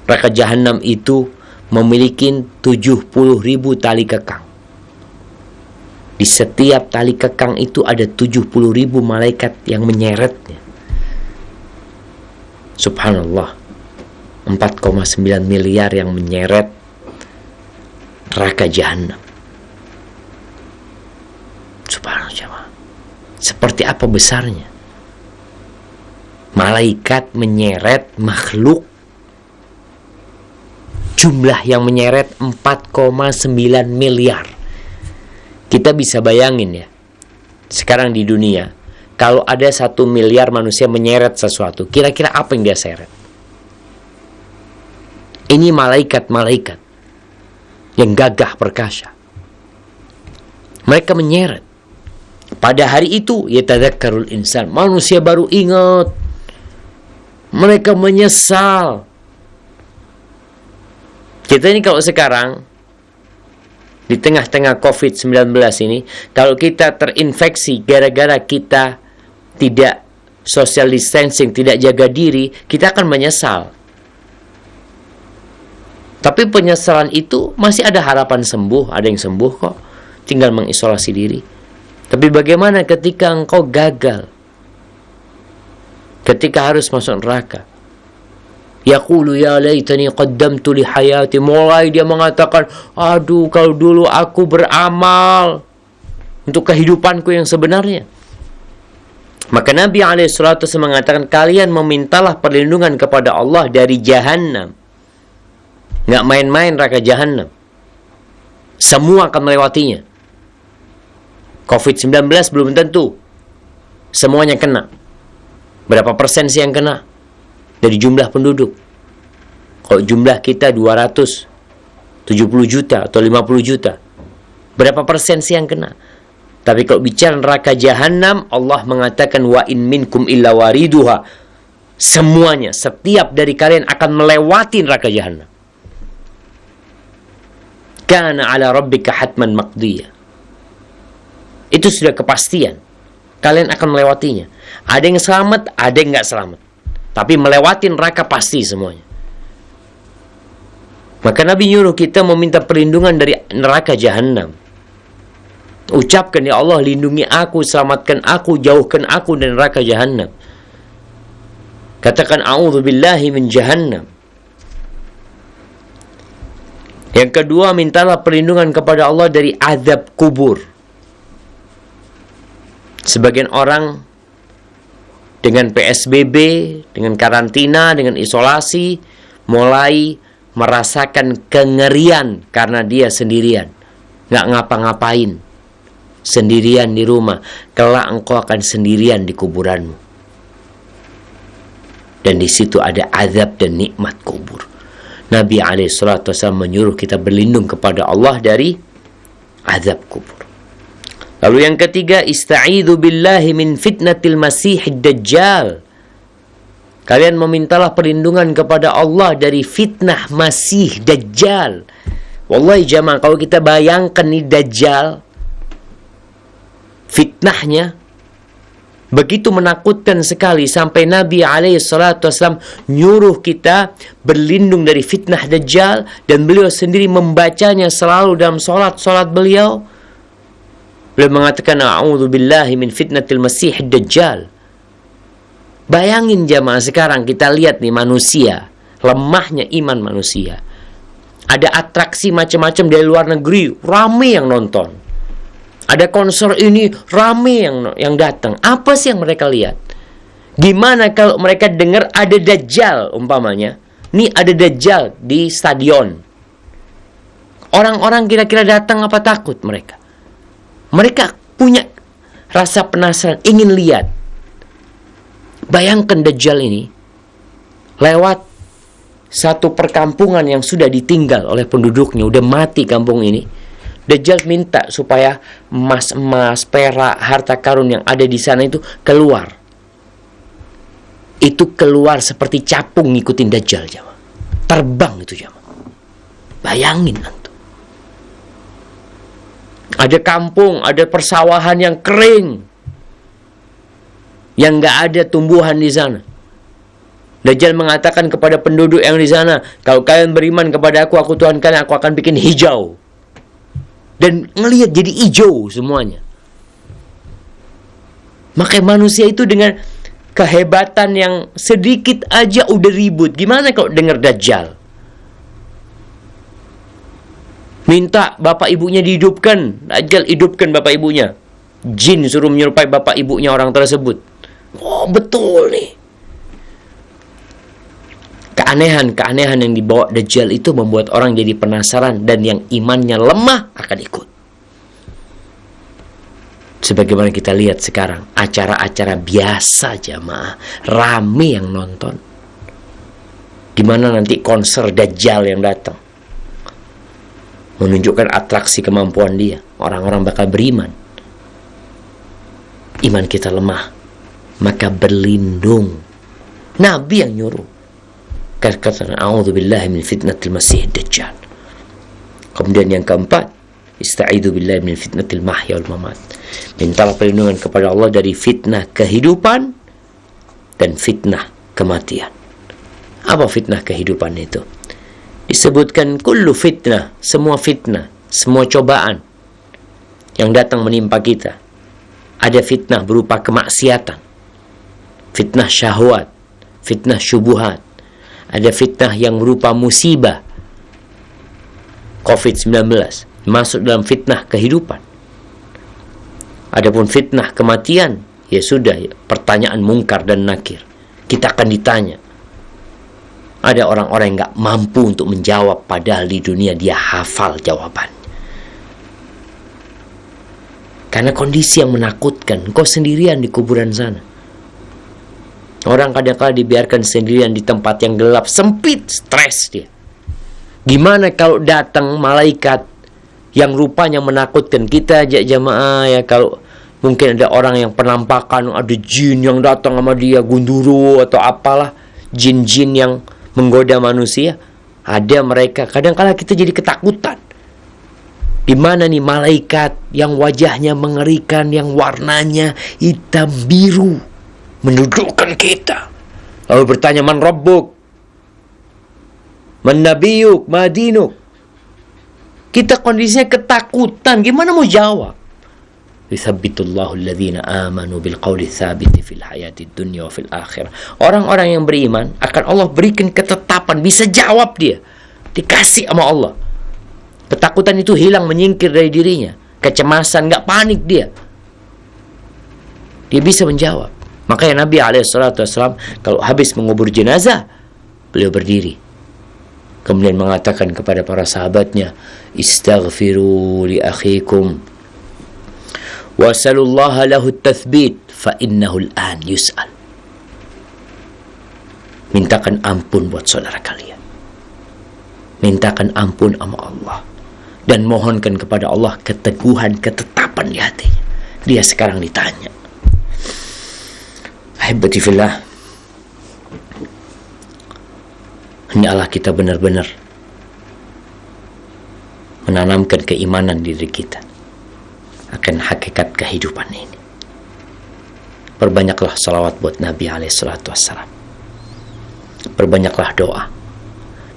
Neraka Jahannam itu memiliki 70.000 tali kekang. Di setiap tali kekang itu ada 70.000 malaikat yang menyeretnya. Subhanallah, 4,9 miliar yang menyeret neraka Jahannam. Subhanallah, seperti apa besarnya malaikat menyeret makhluk, jumlah yang menyeret 4,9 miliar. Kita bisa bayangin ya, sekarang di dunia kalau ada 1 miliar manusia menyeret sesuatu, kira-kira apa yang dia seret? Ini malaikat-malaikat yang gagah perkasa. Mereka menyeret. Pada hari itu, yatadzakkarul insan, manusia baru ingat. Mereka menyesal. Kita ini kalau sekarang, di tengah-tengah COVID-19 ini, kalau kita terinfeksi gara-gara kita tidak social distancing, tidak jaga diri, kita akan menyesal. Tapi penyesalan itu masih ada harapan sembuh, ada yang sembuh kok, tinggal mengisolasi diri. Tapi bagaimana ketika engkau gagal? Ketika harus masuk neraka. Yaqulu ya laitani qaddamtu li hayati, mulai dia mengatakan, aduh kalau dulu aku beramal untuk kehidupanku yang sebenarnya. Maka Nabi SAW mengatakan, kalian memintalah perlindungan kepada Allah dari Jahannam. Nggak main-main neraka Jahannam. Semua akan melewatinya. COVID-19 belum tentu semuanya kena. Berapa persen sih yang kena dari jumlah penduduk? Kalau jumlah kita 270 juta atau 50 juta, berapa persen sih yang kena? Tapi kalau bicara neraka Jahannam, Allah mengatakan wa in minkum illa wariduha. Semuanya, setiap dari kalian akan melewati neraka Jahannam. Kana ala rabbika hatman maqdiyah. Itu sudah kepastian. Kalian akan melewatinya. Ada yang selamat, ada yang nggak selamat. Tapi melewati neraka pasti semuanya. Maka Nabi nyuruh kita meminta perlindungan dari neraka Jahannam. Ucapkan, ya Allah, lindungi aku, selamatkan aku, jauhkan aku dari neraka Jahannam. Katakan a'udzubillahi min Jahannam. Yang kedua, mintalah perlindungan kepada Allah dari azab kubur. Sebagian orang dengan PSBB, dengan karantina, dengan isolasi, mulai merasakan kengerian karena dia sendirian, nggak ngapa-ngapain, sendirian di rumah. Kelak engkau akan sendirian di kuburanmu, dan di situ ada azab dan nikmat kubur. Nabi SAW menyuruh kita berlindung kepada Allah dari azab kubur. Lalu yang ketiga, ista'idzu billahi min fitnatil masihid dajjal. Kalian memintalah perlindungan kepada Allah dari fitnah Masih Dajjal. Wallahi jamaah, kalau kita bayangkan nih Dajjal, fitnahnya begitu menakutkan sekali sampai Nabi SAW nyuruh kita berlindung dari fitnah Dajjal, dan beliau sendiri membacanya selalu dalam solat beliau. Beliau mengatakan, a'udzubillahi min fitnatil Masih Dajjal. Bayangin jamaah, sekarang kita lihat nih manusia, lemahnya iman manusia. Ada atraksi macam-macam dari luar negeri, rame yang nonton. Ada konser ini, rame yang datang. Apa sih yang mereka lihat? Gimana kalau mereka dengar ada Dajjal umpamanya? Nih ada Dajjal di stadion. Orang-orang kira-kira datang apa takut mereka? Mereka punya rasa penasaran, ingin lihat. Bayangkan Dajjal ini lewat satu perkampungan yang sudah ditinggal oleh penduduknya, udah mati kampung ini. Dajjal minta supaya emas, perak, harta karun yang ada di sana itu keluar. Itu keluar seperti capung ngikutin Dajjal, jamaah. Terbang itu, jamaah. Bayangin antum. Ada kampung, ada persawahan yang kering, yang nggak ada tumbuhan di sana. Dajjal mengatakan kepada penduduk yang di sana, kalau kalian beriman kepada aku Tuhan kalian, aku akan bikin hijau. Dan ngelihat jadi hijau semuanya. Maka manusia itu dengan kehebatan yang sedikit aja udah ribut. Gimana kalau dengar Dajjal? Minta bapak ibunya dihidupkan. Dajjal hidupkan bapak ibunya. Jin suruh menyerupai bapak ibunya orang tersebut. Oh, betul nih. Keanehan yang dibawa Dajjal itu membuat orang jadi penasaran, dan yang imannya lemah akan ikut. Sebagaimana kita lihat sekarang, acara-acara biasa jamaah, rame yang nonton. Gimana nanti konser Dajjal yang datang, menunjukkan atraksi kemampuan dia. Orang-orang bakal beriman. Iman kita lemah, maka berlindung. Nabi yang nyuruh. Kata a'udzubillahi min fitnatil masih dajjal. Kemudian yang keempat, ista'idzu billahi min fitnatil mahya wal mamat. Mintalah perlindungan kepada Allah dari fitnah kehidupan dan fitnah kematian. Apa fitnah kehidupan itu? Disebutkan kullu fitnah, semua fitnah, semua cobaan yang datang menimpa kita. Ada fitnah berupa kemaksiatan, fitnah syahwat, fitnah syubuhat. Ada fitnah yang berupa musibah, COVID-19, masuk dalam fitnah kehidupan. Adapun fitnah kematian, ya sudah, pertanyaan mungkar dan nakir. Kita akan ditanya. Ada orang-orang yang gak mampu untuk menjawab, padahal di dunia dia hafal jawaban. Karena kondisi yang menakutkan, kau sendirian di kuburan sana. Orang kadang-kadang dibiarkan sendirian di tempat yang gelap, sempit, stres dia. Gimana kalau datang malaikat yang rupanya menakutkan? Kita aja jamaah ya, kalau mungkin ada orang yang penampakan, ada jin yang datang sama dia, gunduru atau apalah, jin-jin yang menggoda manusia. Ada mereka, kadang-kadang kita jadi ketakutan. Gimana nih malaikat yang wajahnya mengerikan, yang warnanya hitam biru, mendudukkan kita, lalu bertanya, man rabbuk, man nabiyuk, ma dinuk. Kita kondisinya ketakutan, gimana mau jawab? Yuthabbitullahu alladhina amanu bil qawli tsabiti fil hayati dunya wa fil akhirah. Orang-orang yang beriman akan Allah berikan ketetapan, bisa jawab dia, dikasih sama Allah. Ketakutan itu hilang, menyingkir dari dirinya. Kecemasan, gak panik dia bisa menjawab. Makanya Nabi SAW kalau habis mengubur jenazah, beliau berdiri, kemudian mengatakan kepada para sahabatnya, istaghfiru li akhikum wasalullaha lahu tathbit fa innahu al-an yus'al. Mintakan ampun buat saudara kalian, mintakan ampun sama Allah, dan mohonkan kepada Allah keteguhan, ketetapan di hatinya. Dia sekarang ditanya. Ahibati fillah, hendaklah kita benar-benar menanamkan keimanan di diri kita akan hakikat kehidupan ini. Perbanyaklah salawat buat Nabi SAW. Perbanyaklah doa.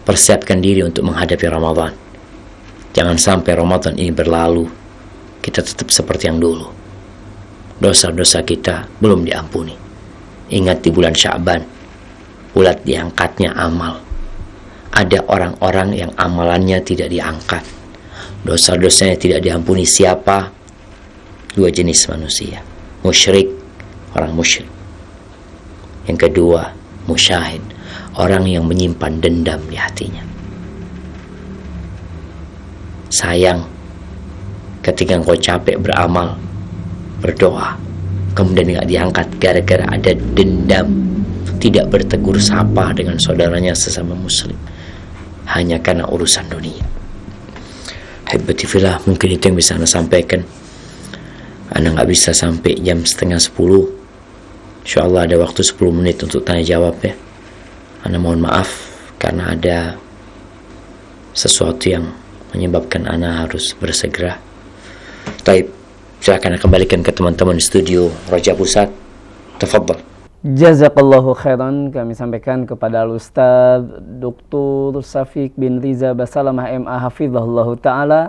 Persiapkan diri untuk menghadapi Ramadan. Jangan sampai Ramadan ini berlalu, kita tetap seperti yang dulu. Dosa-dosa kita belum diampuni. Ingat di bulan Sya'ban, bulan diangkatnya amal. Ada orang-orang yang amalannya tidak diangkat. Dosa-dosanya tidak diampuni. Siapa? Dua jenis manusia. Musyrik, orang musyrik. Yang kedua, musyahid, orang yang menyimpan dendam di hatinya. Sayang ketika engkau capek beramal, berdoa, kemudian tidak diangkat gara-gara ada dendam, tidak bertegur sapa dengan saudaranya sesama muslim, hanya karena urusan dunia. Habibati fillah, mungkin itu yang bisa Anda sampaikan. Anda nggak bisa sampai jam 9:30. InsyaAllah ada waktu 10 menit untuk tanya jawab ya. Anda mohon maaf karena ada sesuatu yang menyebabkan Anda harus bersegera. Taib, silakan kembalikan ke teman-teman di studio Raja Pusat. Tafadhal. Jazakallahu khairan, kami sampaikan kepada Al-Ustaz Dr. Syafiq bin Riza Basalamah MA Hafizahullah Ta'ala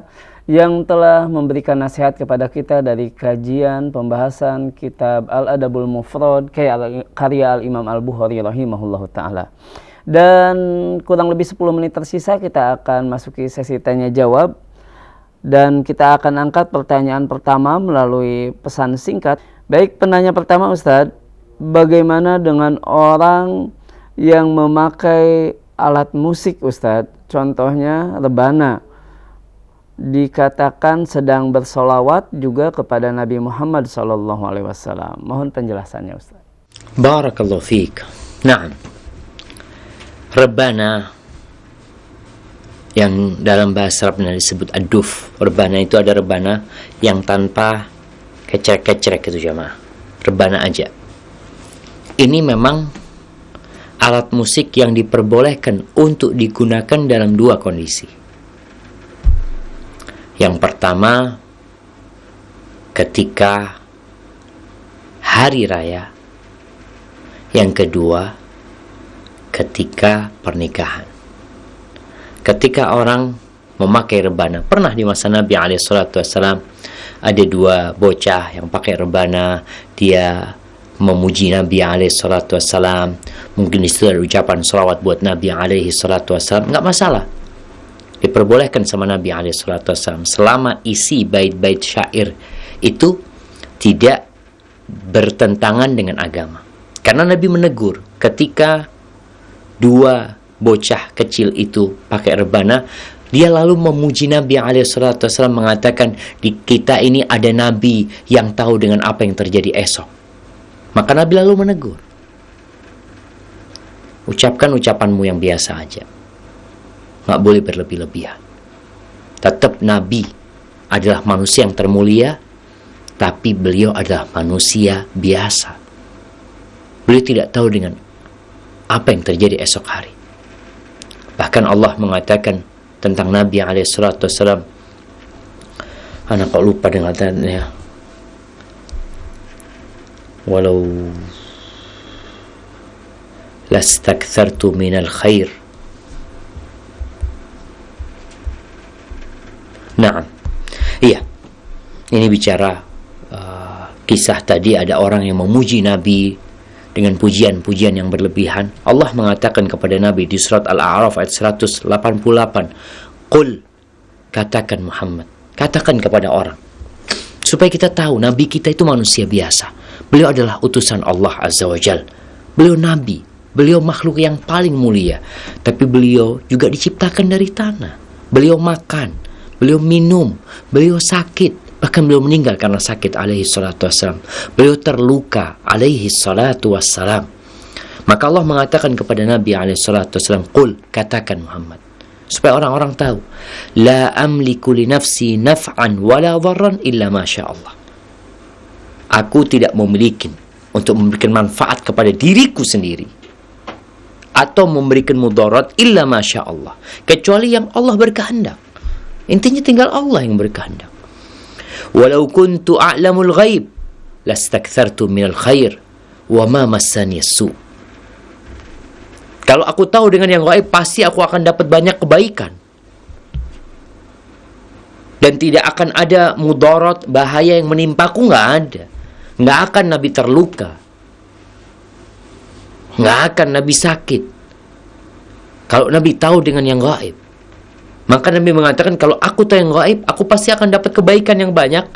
yang telah memberikan nasihat kepada kita dari kajian pembahasan kitab Al-Adabul Mufrad karya Al-Imam Al-Bukhari rahimahullah ta'ala. Dan kurang lebih 10 menit tersisa kita akan masuki sesi tanya jawab, dan kita akan angkat pertanyaan pertama melalui pesan singkat. Baik, penanya pertama, Ustadz, bagaimana dengan orang yang memakai alat musik, Ustadz? Contohnya rebana, dikatakan sedang bersolawat juga kepada Nabi Muhammad SAW. Mohon penjelasannya, Ustaz. Barakallahu fiik. Naam. Rebana yang dalam bahasa Arabnya disebut ad-duf. Rebana itu ada rebana yang tanpa kecrek-kecrek itu jamaah. Rebana aja. Ini memang alat musik yang diperbolehkan untuk digunakan dalam dua kondisi. Yang pertama, ketika hari raya. Yang kedua, ketika pernikahan. Ketika orang memakai rebana, pernah di masa Nabi SAW ada dua bocah yang pakai rebana, dia memuji Nabi SAW. Mungkin di situ ada ucapan salawat buat Nabi SAW, nggak masalah. Diperbolehkan sama Nabi SAW selama isi bait-bait syair itu tidak bertentangan dengan agama. Karena Nabi menegur ketika dua bocah kecil itu pakai rebana, dia lalu memuji Nabi SAW, mengatakan di kita ini ada Nabi yang tahu dengan apa yang terjadi esok. Maka Nabi lalu menegur, ucapkan ucapanmu yang biasa aja, nggak boleh berlebih-lebihan. Tetap Nabi adalah manusia yang termulia, tapi beliau adalah manusia biasa. Beliau tidak tahu dengan apa yang terjadi esok hari. Bahkan Allah mengatakan tentang Nabi SAW, anak kok lupa dengan katanya, walau lastakthartu minal khair. Nah, iya, ini bicara kisah tadi ada orang yang memuji Nabi dengan pujian-pujian yang berlebihan. Allah mengatakan kepada Nabi di surat Al-A'raf ayat 188, Qul, katakan Muhammad, katakan kepada orang, supaya kita tahu Nabi kita itu manusia biasa. Beliau adalah utusan Allah Azza wa Jal. Beliau Nabi, beliau makhluk yang paling mulia, tapi beliau juga diciptakan dari tanah. Beliau makan, beliau minum, beliau sakit, bahkan beliau meninggal karena sakit alaihi salatu wassalam. Beliau terluka alaihi salatu wassalam. Maka Allah mengatakan kepada Nabi alaihi salatu wassalam, Qul, katakan Muhammad, supaya orang-orang tahu, la amliku li nafsi naf'an wala dharran illa ma sya Allah. Aku tidak memiliki untuk memberikan manfaat kepada diriku sendiri atau memberikan mudarat illa masya Allah, kecuali yang Allah berkehendak. Intinya tinggal Allah yang berkehendak. Walau kuntu a'lamul ghaib lastakthartu minal khair wa ma massani su. Kalau aku tahu dengan yang gaib, pasti aku akan dapat banyak kebaikan. Dan tidak akan ada mudarat, bahaya yang menimpaku, nggak ada. Nggak akan Nabi terluka. Nggak akan Nabi sakit. Kalau Nabi tahu dengan yang gaib. Maka Nabi mengatakan, kalau aku tahu yang gaib, aku pasti akan dapat kebaikan yang banyak.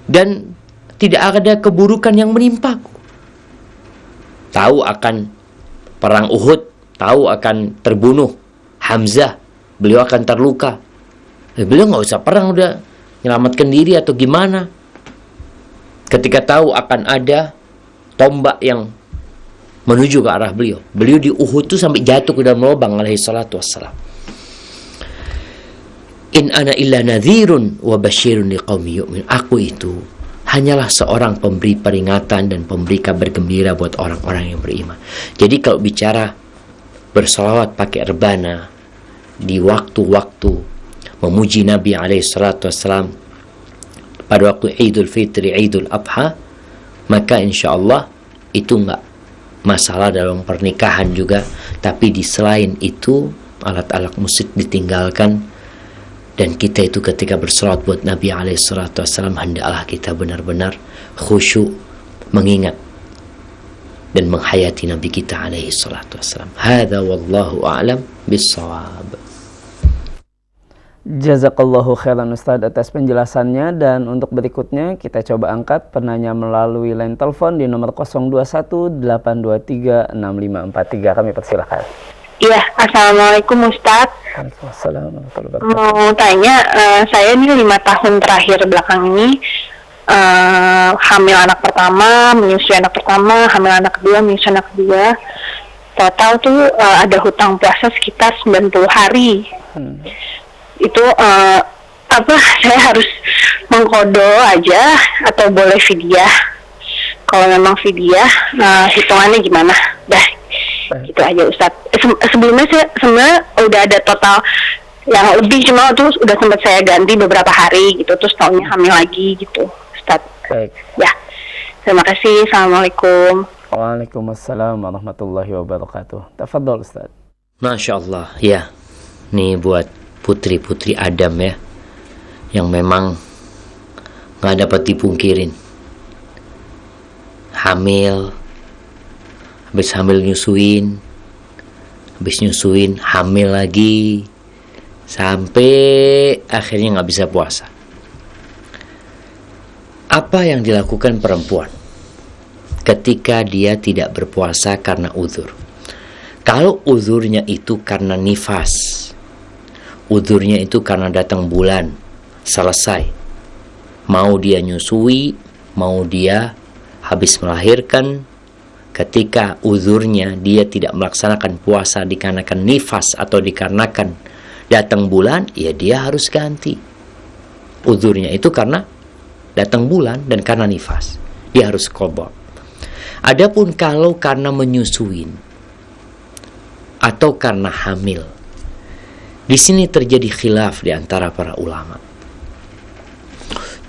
Dan tidak ada keburukan yang menimpaku. Tahu akan perang Uhud, tahu akan terbunuh Hamzah, beliau akan terluka. Beliau nggak usah perang, udah menyelamatkan diri atau gimana. Ketika tahu akan ada tombak yang menuju ke arah beliau, beliau di Uhud itu sampai jatuh ke dalam lubang alaihi salatu wassalam. In ana illa nadhirun wa basyirun liqaumi yu'min. Aku itu hanyalah seorang pemberi peringatan dan pemberi kabar gembira buat orang-orang yang beriman. Jadi kalau bicara bersolawat pakai rebana di waktu-waktu memuji Nabi SAW pada waktu Idul Fitri, Idul Adha, maka insya Allah itu enggak masalah dalam pernikahan juga. Tapi di selain itu alat-alat musik ditinggalkan. Dan kita itu ketika bersolawat buat Nabi SAW, hendaklah kita benar-benar khusyuk mengingat dan menghayati Nabi kita SAW. Hadza wallahu a'lam bissawab. Jazakallahu khairan Ustadz atas penjelasannya. Dan untuk berikutnya kita coba angkat penanya melalui line telepon di nomor 021-823-6543. Kami persilahkan. Iya, Assalamualaikum Ustadz. Assalamualaikum. Mau tanya, saya ini 5 tahun terakhir belakang ini hamil anak pertama, menyusui anak pertama, hamil anak kedua, menyusui anak kedua. Total tuh ada hutang puasa sekitar 90 hari. Itu saya harus mengkodo aja atau boleh fidyah? Kalau memang fidyah, hitungannya gimana? Dah. Gitu aja Ustadz. Sebelumnya saya sebenarnya udah ada total yang lebih, cuma tuh udah sempat saya ganti beberapa hari gitu, terus tahunnya hamil lagi gitu Ustadz. Baik. Ya, terima kasih. Assalamualaikum. Waalaikumsalam warahmatullahi wabarakatuh. Tafadhol Ustadz. Masya Allah, ya. Nih buat putri-putri Adam ya, yang memang gak dapat dipungkirin. Hamil, habis hamil nyusuin, habis nyusuin hamil lagi, sampai akhirnya gak bisa puasa. Apa yang dilakukan perempuan ketika dia tidak berpuasa karena uzur? Kalau uzurnya itu karena nifas, uzurnya itu karena datang bulan, selesai, mau dia nyusui, mau dia habis melahirkan, ketika uzurnya dia tidak melaksanakan puasa dikarenakan nifas atau dikarenakan datang bulan, ya dia harus ganti. Uzurnya itu karena datang bulan dan karena nifas, dia harus qadha. Adapun kalau karena menyusuin atau karena hamil, di sini terjadi khilaf di antara para ulama.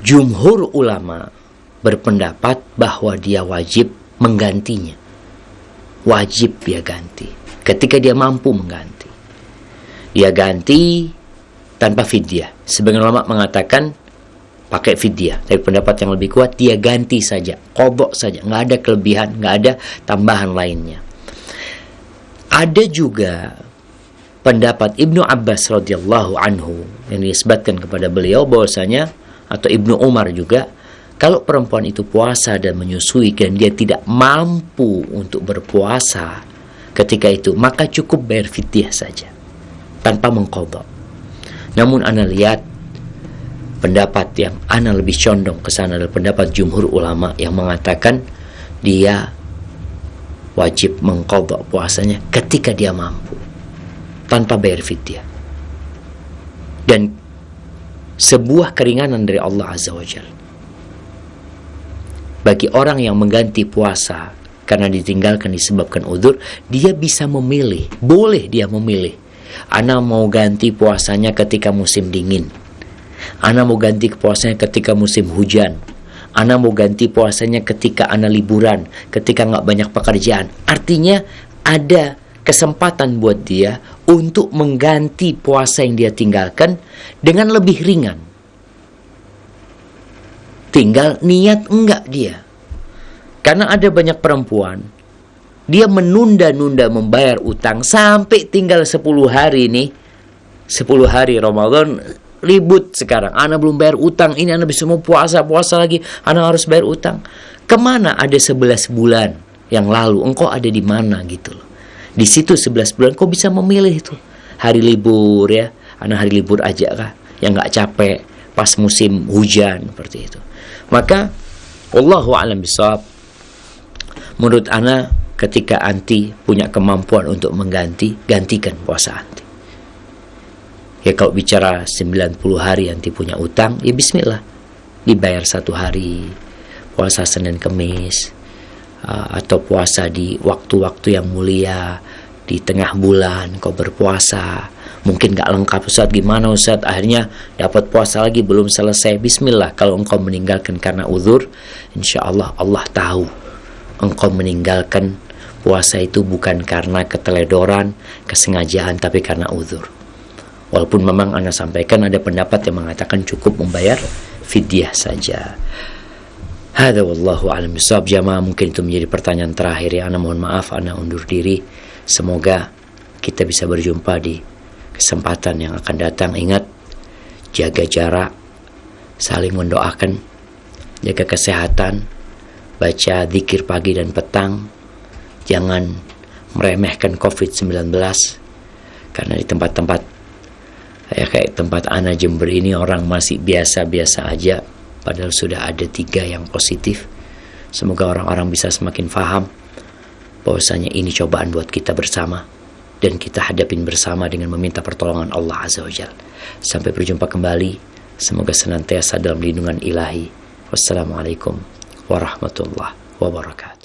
Jumhur ulama berpendapat bahwa dia wajib menggantinya. Wajib dia ganti ketika dia mampu mengganti. Dia ganti tanpa fidyah. Sebagian ulama mengatakan pakai fidyah, tapi pendapat yang lebih kuat dia ganti saja, qadha saja, nggak ada kelebihan, nggak ada tambahan lainnya. Ada juga pendapat Ibnu Abbas radhiyallahu anhu yang disebutkan kepada beliau bahwasanya, atau Ibnu Umar juga, kalau perempuan itu puasa dan menyusui dan dia tidak mampu untuk berpuasa ketika itu, maka cukup bayar fidyah saja tanpa mengqadha. Namun ana lihat pendapat yang ana lebih condong ke sana adalah pendapat jumhur ulama yang mengatakan dia wajib mengqadha puasanya ketika dia mampu tanpa bayar fidyah. Dan sebuah keringanan dari Allah Azza wa Jalla. bagi orang yang mengganti puasa karena ditinggalkan disebabkan udzur, dia bisa memilih, boleh dia memilih. Ana mau ganti puasanya ketika musim dingin, ana mau ganti puasanya ketika musim hujan, ana mau ganti puasanya ketika ana liburan, ketika nggak banyak pekerjaan. Artinya ada kesempatan buat dia untuk mengganti puasa yang dia tinggalkan dengan lebih ringan. Tinggal niat enggak dia. Karena ada banyak perempuan, dia menunda-nunda membayar utang sampai tinggal 10 hari nih. 10 hari Ramadan ribut sekarang. Ana belum bayar utang, ini ana bisa mau puasa lagi, ana harus bayar utang. Kemana ada 11 bulan yang lalu? Engkau ada di mana gitu loh. Di situ 11 bulan kau bisa memilih itu. Hari libur ya, ana hari libur aja kah, yang nggak capek pas musim hujan seperti itu. Maka wallahu a'lam bishawab, menurut ana ketika anti punya kemampuan untuk mengganti, gantikan puasa anti. Ya kalau bicara 90 hari anti punya utang, ya bismillah, dibayar 1 hari, puasa Senin Kemis, atau puasa di waktu-waktu yang mulia, di tengah bulan kau berpuasa. Mungkin gak lengkap, Ustaz, gimana Ustaz, akhirnya dapat puasa lagi belum selesai. Bismillah, kalau engkau meninggalkan karena uzur, insya Allah Allah tahu engkau meninggalkan puasa itu bukan karena keteledoran, kesengajaan, tapi karena uzur. Walaupun memang ana sampaikan ada pendapat yang mengatakan cukup membayar fidyah saja. Hada wallahu a'lam bishawab. Jamaah, mungkin itu menjadi pertanyaan terakhir ya. Ana mohon maaf, ana undur diri. Semoga kita bisa berjumpa di kesempatan yang akan datang. Ingat, jaga jarak, saling mendoakan, jaga kesehatan, baca zikir pagi dan petang. Jangan meremehkan COVID-19, karena di tempat-tempat ya kayak tempat ana Jember ini orang masih biasa-biasa aja, padahal sudah ada 3 yang positif. Semoga orang-orang bisa semakin paham bahwasanya ini cobaan buat kita bersama, dan kita hadapin bersama dengan meminta pertolongan Allah Azza wa Jalla. Sampai berjumpa kembali, semoga senantiasa dalam lindungan ilahi. Wassalamualaikum warahmatullahi wabarakatuh.